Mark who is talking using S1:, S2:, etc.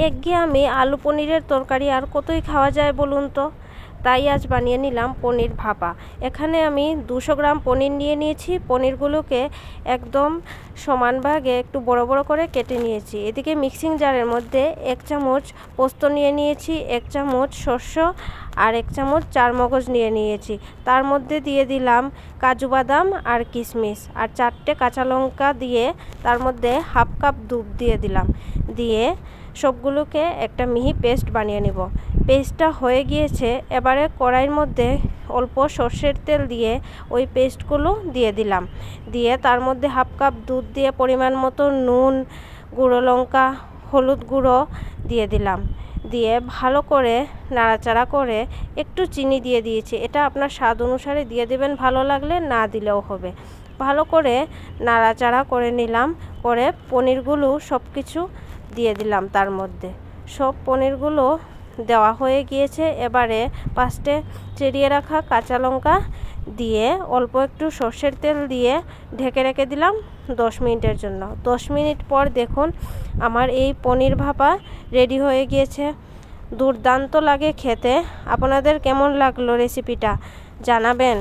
S1: একঘেয়েমি আলু পনিরের তরকারি আর কতই খাওয়া যায় বলুন তো। তাই আজ বানিয়ে নিলাম পনির ভাপা। এখানে আমি 200 গ্রাম পনির নিয়ে নিয়েছি। পনিরগুলোকে একদম সমান ভাগে একটু বড় বড় করে কেটে নিয়েছি। এদিকে মিক্সিং জারের মধ্যে 1 চামচ পোস্ত নিয়ে নিয়েছি, 1 চামচ শস্য আর 1 চামচ চারমগজ নিয়ে নিয়েছি। তার মধ্যে দিয়ে দিলাম কাজু বাদাম আর কিশমিশ আর 4টে কাঁচা লঙ্কা দিয়ে তার মধ্যে হাফ কাপ দুধ দিয়ে দিলাম। দিয়ে সবগুলোকে একটা মিহি পেস্ট বানিয়ে নেব। পেস্টটা হয়ে গিয়েছে। এবারে কড়াইয়ের মধ্যে অল্প সর্ষের তেল দিয়ে ওই পেস্টগুলো দিয়ে দিলাম। দিয়ে তার মধ্যে হাফ কাপ দুধ দিয়ে পরিমাণ মতো নুন, গুঁড়ো লঙ্কা, হলুদ গুঁড়ো দিয়ে দিলাম। দিয়ে ভালো করে নাড়াচাড়া করে একটু চিনি দিয়ে দিয়েছি। এটা আপনার স্বাদ অনুসারে দিয়ে দেবেন, ভালো লাগলে না দিলেও হবে। ভালো করে নাড়াচাড়া করে নিলাম। করে পনিরগুলো সব কিছু দিয়ে দিলাম। তার মধ্যে সব পনিরগুলো দেওয়া হয়ে গিয়েছে। এবারে 5টে চেরিয়ে রাখা কাঁচা লঙ্কা দিয়ে অল্প একটু সর্ষের তেল দিয়ে ঢেকে রেখে দিলাম 10 মিনিটের জন্য। 10 মিনিট পর দেখুন আমার এই পনির ভাপা রেডি হয়ে গিয়েছে। দুর্দান্ত লাগে খেতে। আপনাদের কেমন লাগলো রেসিপিটা জানাবেন।